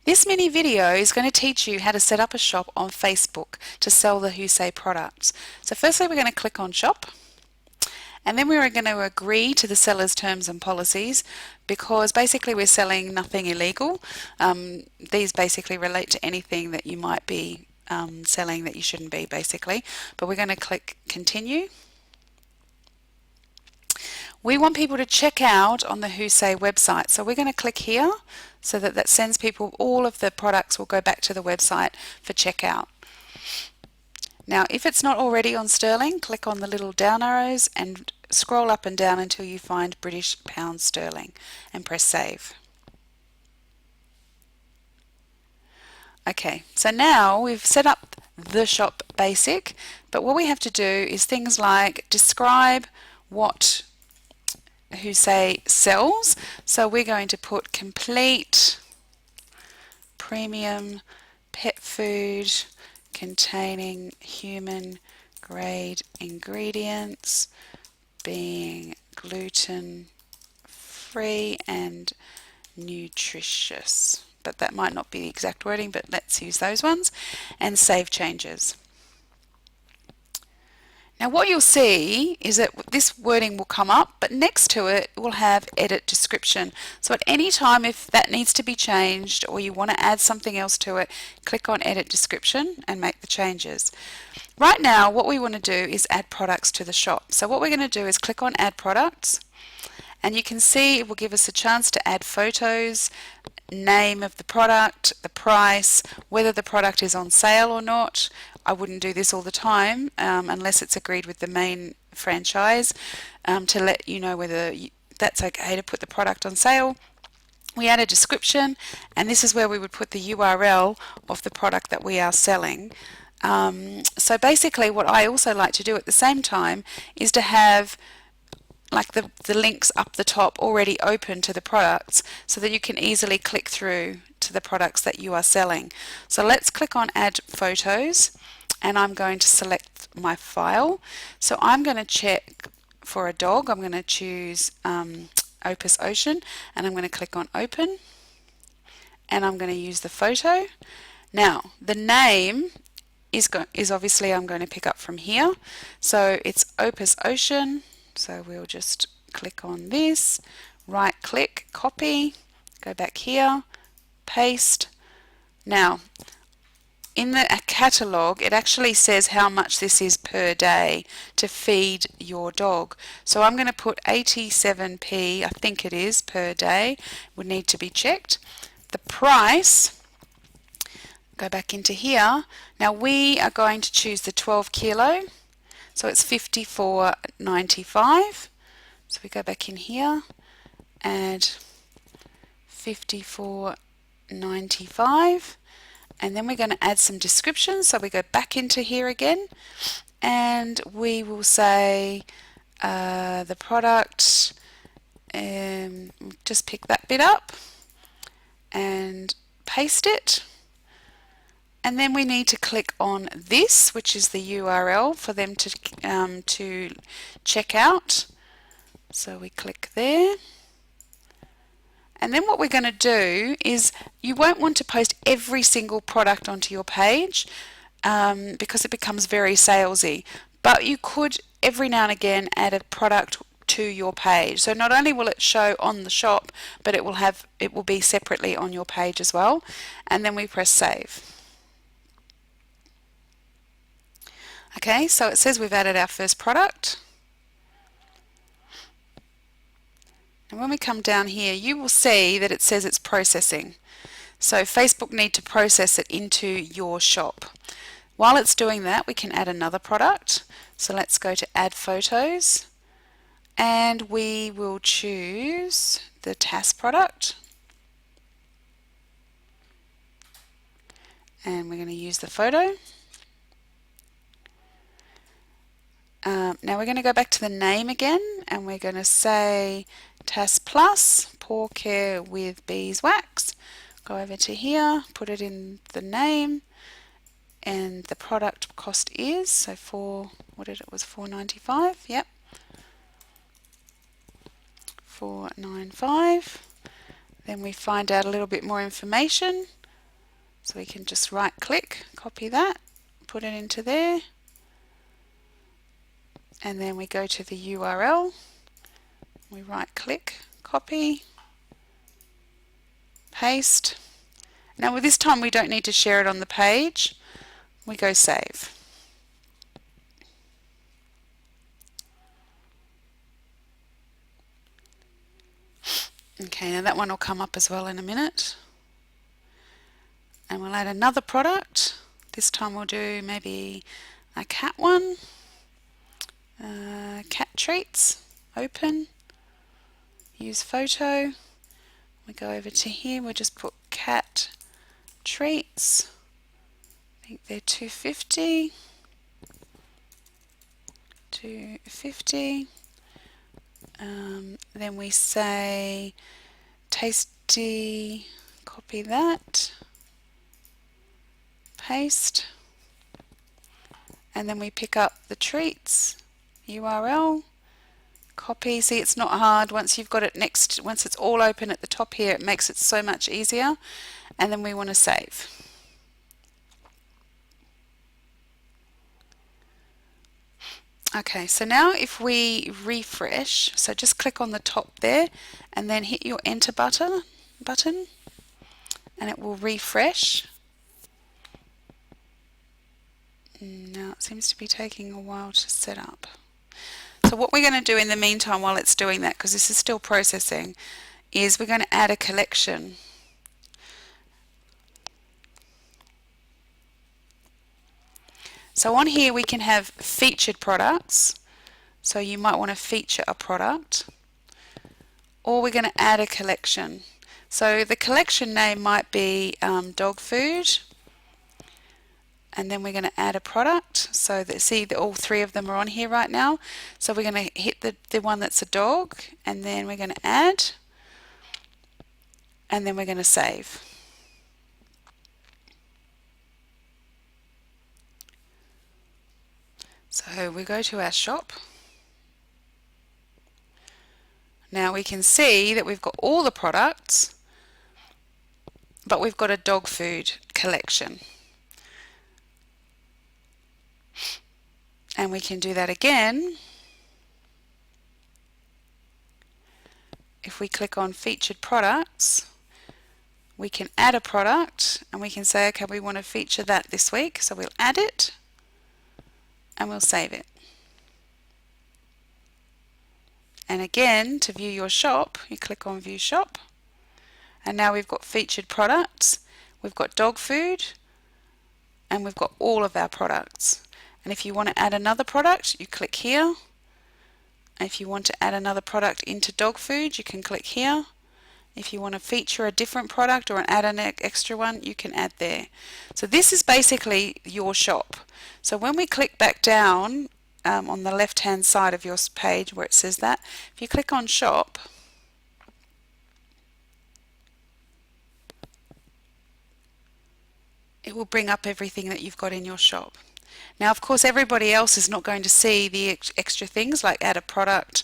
This mini video is going to teach you how to set up a shop on Facebook to sell the Husse products. So firstly we're going to click on shop, and then we're going to agree to the seller's terms and policies, because basically we're selling nothing illegal. These basically relate to anything that you might be selling that you shouldn't be, basically. But we're going to click continue. We want people to check out on the Husse website, so we're going to click here so that sends people, all of the products will go back to the website for checkout. Now if it's not already on sterling, click on the little down arrows and scroll up and down until you find British pound sterling and press save. Okay, so now we've set up the shop basic, but what we have to do is things like describe what Husse sells. So we're going to put complete premium pet food containing human grade ingredients, being gluten free and nutritious. But that might not be the exact wording, but let's use those ones, and save changes. Now what you'll see is that this wording will come up, but next to it will have edit description. So at any time if that needs to be changed or you want to add something else to it, click on edit description and make the changes. Right now what we want to do is add products to the shop. So what we're going to do is click on add products, and you can see it will give us a chance to add photos, name of the product, the price, whether the product is on sale or not. I wouldn't do this all the time unless it's agreed with the main franchise to let you know whether that's okay to put the product on sale. We add a description, and this is where we would put the URL of the product that we are selling. So basically what I also like to do at the same time is to have like the links up the top already open to the products so that you can easily click through to the products that you are selling. So let's click on add photos, and I'm going to select my file. So I'm going to check for a dog. I'm going to choose Opus Ocean, and I'm going to click on open, and I'm going to use the photo. Now the name is obviously I'm going to pick up from here, so it's Opus Ocean. So we'll just click on this, right click, copy, go back here, paste. Now in the catalogue it actually says how much this is per day to feed your dog. So I'm going to put 87p, I think it is, per day, would need to be checked. The price, go back into here. Now we are going to choose the 12 kilo. So it's $54.95. So we go back in here, add $54.95, and then we're going to add some descriptions. So we go back into here again, and we will say the product, just pick that bit up and paste it. And then we need to click on this, which is the URL for them to check out. So we click there. And then what we're going to do is, you won't want to post every single product onto your page because it becomes very salesy. But you could every now and again add a product to your page. So not only will it show on the shop, but it will be separately on your page as well. And then we press save. Okay, so it says we've added our first product. And when we come down here, you will see that it says it's processing. So Facebook need to process it into your shop. While it's doing that, we can add another product. So let's go to add photos, and we will choose the TAS product. And we're going to use the photo. Now we're going to go back to the name again, and we're going to say TAS Plus Paw Care with Beeswax. Go over to here, put it in the name, and the product cost is, so $4.95, yep, $4.95. Then we find out a little bit more information. So we can just right click, copy that, put it into there, and then we go to the URL, we right click, copy, paste. Now with this time we don't need to share it on the page, we go save. Okay, now that one will come up as well in a minute. And we'll add another product. This time we'll do maybe a cat one. Cat treats, open, use photo. We go over to here, we'll just put cat treats. I think they're 250. 250. Then we say tasty, copy that, paste, and then we pick up the treats URL, copy. See, it's not hard once you've got it next, once it's all open at the top here, it makes it so much easier. And then we want to save. Okay, so now if we refresh, so just click on the top there and then hit your enter button and it will refresh. Now it seems to be taking a while to set up. So what we're going to do in the meantime while it's doing that, because this is still processing, is we're going to add a collection. So on here we can have featured products, so you might want to feature a product, or we're going to add a collection. So the collection name might be dog food, and then we're going to add a product. So that, see that all three of them are on here right now. So we're going to hit the one that's a dog, and then we're going to add, and then we're going to save. So we go to our shop. Now we can see that we've got all the products, but we've got a dog food collection. And we can do that again. If we click on featured products, we can add a product and we can say, okay, we want to feature that this week. So we'll add it and we'll save it. And again, to view your shop, you click on view shop. And now we've got featured products, we've got dog food, and we've got all of our products. And if you want to add another product, you click here. And if you want to add another product into dog food, you can click here. If you want to feature a different product or add an extra one, you can add there. So this is basically your shop. So when we click back down on the left hand side of your page where it says that, if you click on shop, it will bring up everything that you've got in your shop. Now of course everybody else is not going to see the extra things like add a product,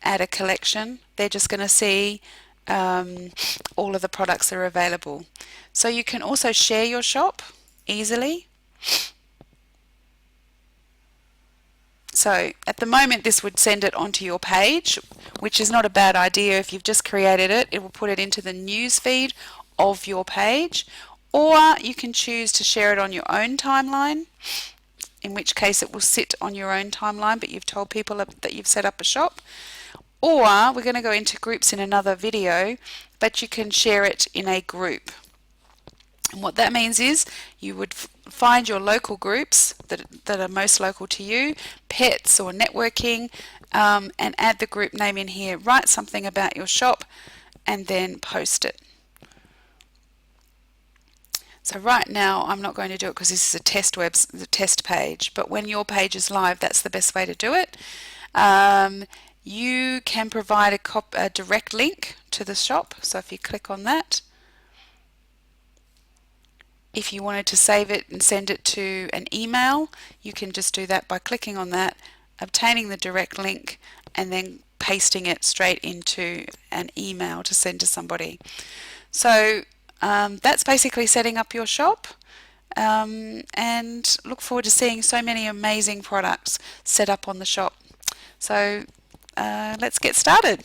add a collection. They're just going to see all of the products that are available. So you can also share your shop easily. So at the moment this would send it onto your page, which is not a bad idea. If you've just created it, it will put it into the news feed of your page, or you can choose to share it on your own timeline, in which case it will sit on your own timeline but you've told people that you've set up a shop. Or we're going to go into groups in another video, but you can share it in a group. And what that means is you would find your local groups that are most local to you, pets or networking, and add the group name in here, write something about your shop, and then post it. So right now I'm not going to do it because this is the test page, but when your page is live, that's the best way to do it. You can provide a direct link to the shop. So if you click on that, if you wanted to save it and send it to an email, you can just do that by clicking on that, obtaining the direct link, and then pasting it straight into an email to send to somebody. So That's basically setting up your shop, and look forward to seeing so many amazing products set up on the shop. So let's get started.